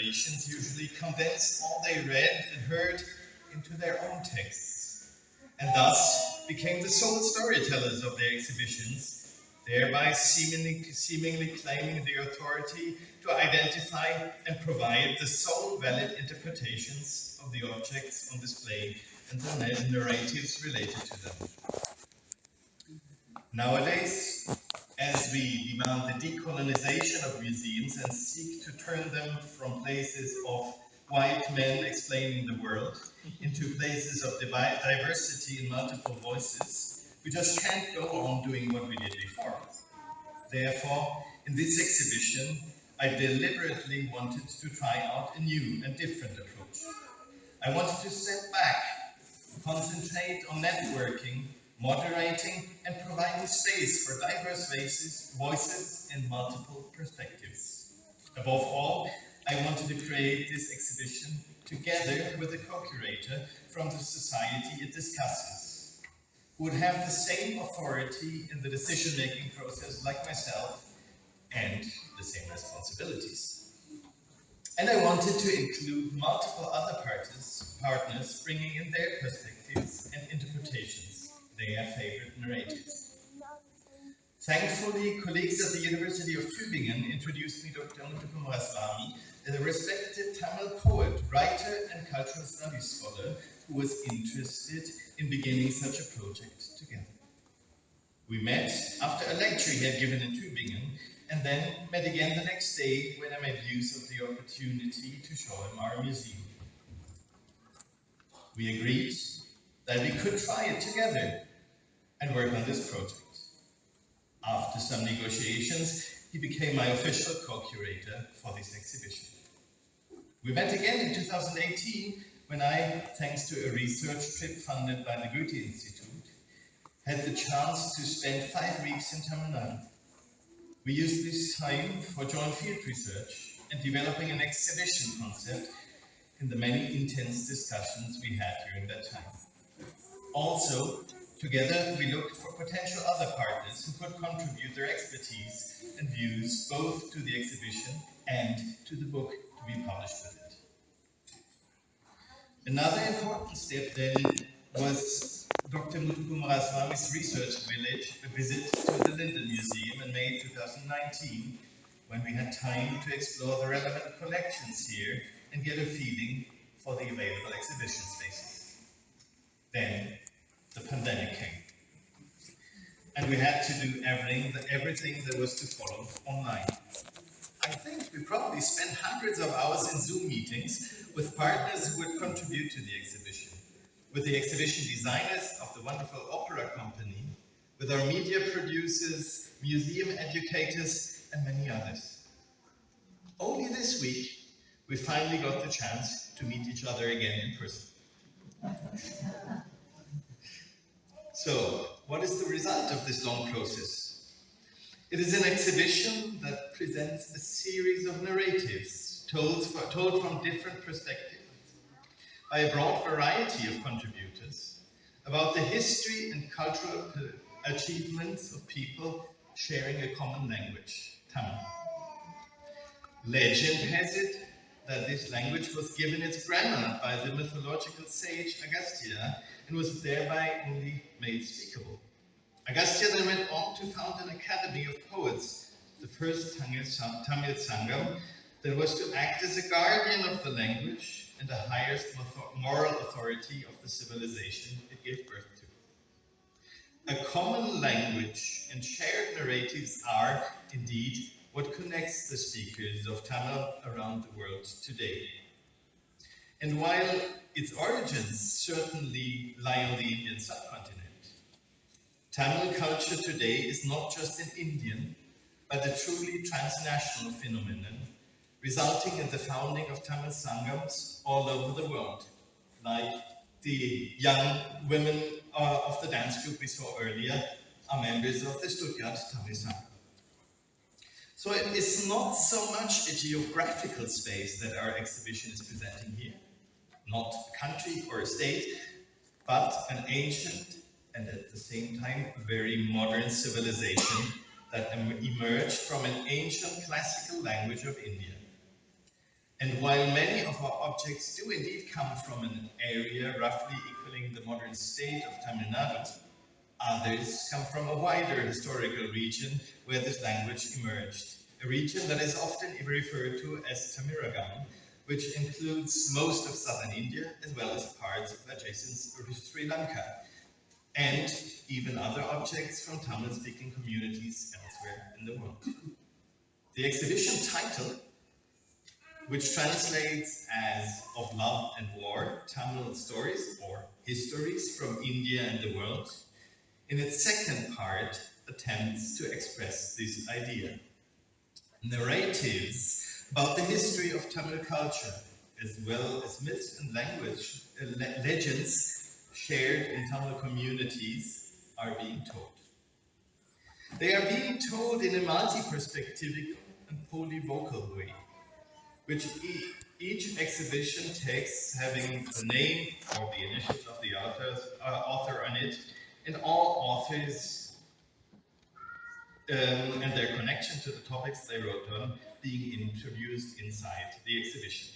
generations usually condensed all they read and heard into their own texts, and thus became the sole storytellers of their exhibitions, thereby seemingly claiming the authority to identify and provide the sole valid interpretations of the objects on display and the narratives related to them. Nowadays, as we demand the decolonization of museums and seek to turn them from places of white men explaining the world into places of diversity and multiple voices, we just can't go on doing what we did before. Therefore, in this exhibition, I deliberately wanted to try out a new and different approach. I wanted to step back, concentrate on networking, moderating, and providing space for diverse voices and multiple perspectives. Above all, I wanted to create this exhibition together with a co-curator from the society it discusses, who would have the same authority in the decision-making process like myself and the same responsibilities. And I wanted to include multiple other partners bringing in their perspectives and interpretations, their favorite narratives. Thankfully, colleagues at the University of Tübingen introduced me to Dr. Mutukumaraswamy as a respected Tamil poet, writer, and cultural studies scholar who was interested in beginning such a project together. We met after a lecture he had given in Tübingen, and then met again the next day when I made use of the opportunity to show him our museum. We agreed that we could try it together and work on this project. After some negotiations, he became my official co-curator for this exhibition. We met again in 2018 when I, thanks to a research trip funded by the Goethe Institute, had the chance to spend 5 weeks in Tamil Nadu. We used this time for joint field research and developing an exhibition concept in the many intense discussions we had during that time. Also, together we looked for potential other partners who could contribute their expertise and views both to the exhibition and to the book to be published with it. Another important step then was Dr. Mutukumaraswamy's research village, a visit to the Linden Museum in May 2019, when we had time to explore the relevant collections here and get a feeling for the available exhibition spaces. Then the pandemic came, and we had to do everything that was to follow online. I think we probably spent hundreds of hours in Zoom meetings with partners who would contribute to the exhibition, with the exhibition designers of the wonderful opera company, with our media producers, museum educators, and many others. Only this week, we finally got the chance to meet each other again in person. So, what is the result of this long process? It is an exhibition that presents a series of narratives told from different perspectives by a broad variety of contributors about the history and cultural achievements of people sharing a common language, Tamil. Legend has it that this language was given its grammar by the mythological sage Agastya and was thereby only made speakable. Agastya then went on to found an academy of poets, the first Tamil Sangam, that was to act as a guardian of the language and the highest moral authority of the civilization it gave birth to. A common language and shared narratives are, indeed, what connects the speakers of Tamil around the world today. And while its origins certainly lie on the Indian subcontinent, Tamil culture today is not just an Indian, but a truly transnational phenomenon, resulting in the founding of Tamil Sangams all over the world, like the young women of the dance group we saw earlier are members of the Stuttgart Tamil Sangam. So it is not so much a geographical space that our exhibition is presenting here, not a country or a state, but an ancient and at the same time a very modern civilization that emerged from an ancient classical language of India. And while many of our objects do indeed come from an area roughly equaling the modern state of Tamil Nadu, others come from a wider historical region where this language emerged. A region that is often referred to as Tamiragam, which includes most of southern India as well as parts of adjacent Sri Lanka, and even other objects from Tamil-speaking communities elsewhere in the world. The exhibition title, which translates as Of Love and War, Tamil Stories or Histories from India and the World, in its second part attempts to express this idea. Narratives about the history of Tamil culture, as well as myths and legends shared in Tamil communities, are being told. They are being told in a multi-perspectivic and polyvocal way, which each exhibition takes having the name or the initials of the author on it, and all authors and their connection to the topics they wrote on being introduced inside the exhibition.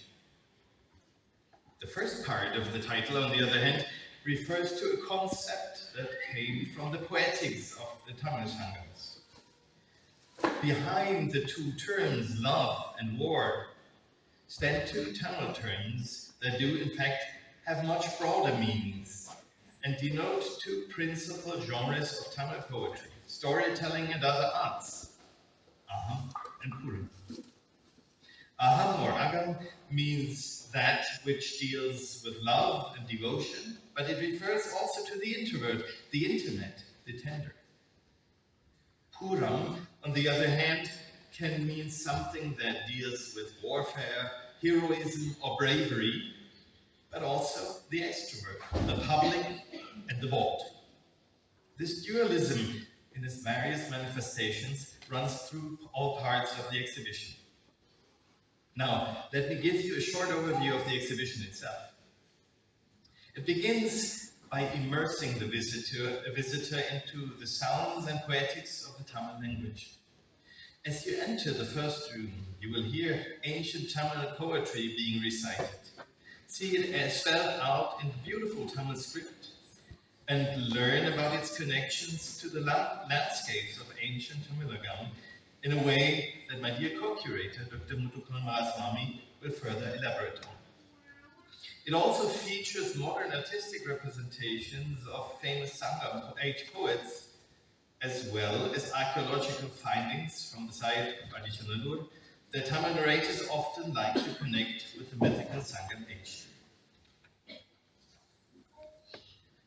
The first part of the title, on the other hand, refers to a concept that came from the poetics of the Tamil Sangams. Behind the two terms, love and war, stand two Tamil terms that do in fact have much broader meanings and denote two principal genres of Tamil poetry: storytelling and other arts, Aham and Puram. Aham or Agam means that which deals with love and devotion, but it refers also to the introvert, the intimate, the tender. Puram, on the other hand, can mean something that deals with warfare, heroism, or bravery, but also the extrovert, the public, and the bold. This dualism in its various manifestations runs through all parts of the exhibition. Now, let me give you a short overview of the exhibition itself. It begins by immersing the visitor into the sounds and poetics of the Tamil language. As you enter the first room, you will hear ancient Tamil poetry being recited. See it spelled out in beautiful Tamil script, and learn about its connections to the landscapes of ancient Tamilagam in a way that my dear co-curator, Dr. Muthukumal Malaswamy, will further elaborate on. It also features modern artistic representations of famous Sangam age poets, as well as archaeological findings from the site of Adichanallur that Tamil narrators often like to connect with the mythical Sangam age.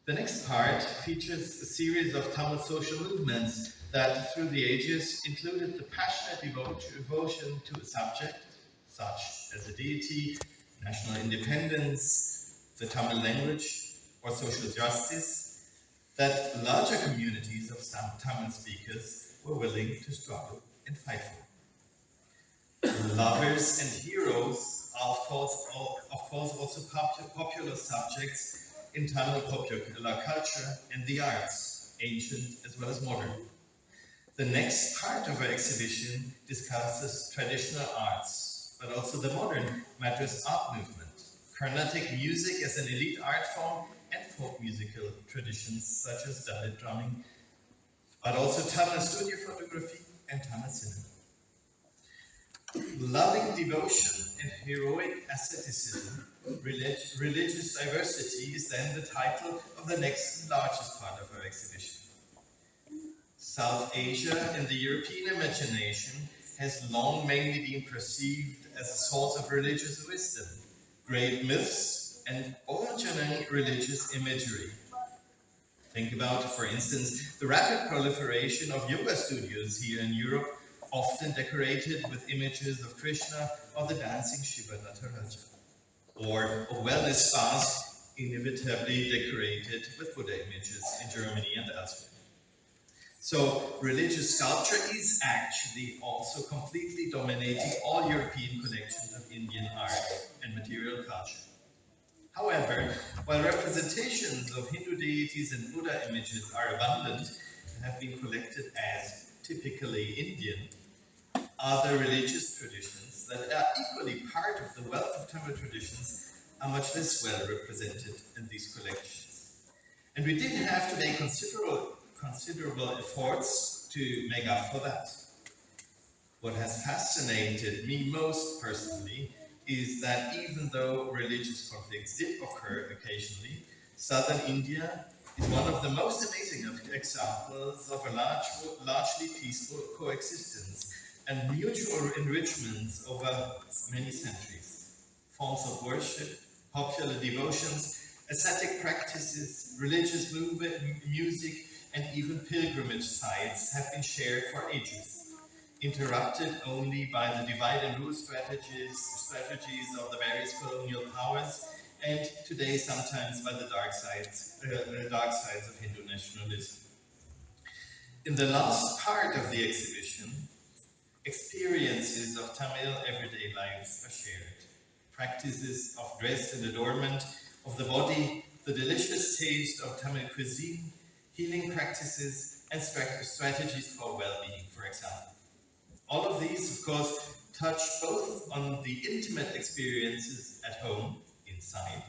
The next part features a series of Tamil social movements that, through the ages, included the passionate devotion to a subject, such as a deity, national independence, the Tamil language, or social justice, that larger communities of Tamil speakers were willing to struggle and fight for. Lovers and heroes are, of course, also popular subjects in Tamil popular culture and the arts, ancient as well as modern. The next part of our exhibition discusses traditional arts, but also the modern Madras art movement, Carnatic music as an elite art form, and folk musical traditions such as Dalit drumming, but also Tamil studio photography and Tamil cinema. Loving devotion and heroic asceticism, religious diversity is then the title of the next largest part of our exhibition. South Asia and the European imagination has long mainly been perceived as a source of religious wisdom, great myths, and burgeoning religious imagery. Think about, for instance, the rapid proliferation of yoga studios here in Europe, often decorated with images of Krishna or the dancing Shiva Nataraja, or wellness spas inevitably decorated with Buddha images in Germany and elsewhere. So religious sculpture is actually also completely dominating all European collections of Indian art and material culture. However, while representations of Hindu deities and Buddha images are abundant and have been collected as typically Indian, other religious traditions regions that are equally part of the wealth of Tamil traditions are much less well represented in these collections. And we did have to make considerable efforts to make up for that. What has fascinated me most personally is that even though religious conflicts did occur occasionally, southern India is one of the most amazing examples of a largely peaceful coexistence and mutual enrichments over many centuries. Forms of worship, popular devotions, ascetic practices, religious music, and even pilgrimage sites have been shared for ages, interrupted only by the divide and rule strategies of the various colonial powers, and today sometimes by the dark sides of Hindu nationalism. In the last part of the exhibition, experiences of Tamil everyday lives are shared. Practices of dress and adornment of the body, the delicious taste of Tamil cuisine, healing practices, and strategies for well-being, for example. All of these, of course, touch both on the intimate experiences at home, inside,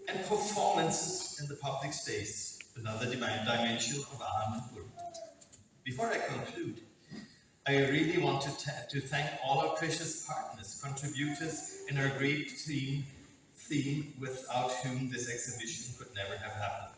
and performances in the public space, another dimension of Agam Puram. Before I conclude, I really want to thank all our precious partners, contributors, and our great theme without whom this exhibition could never have happened.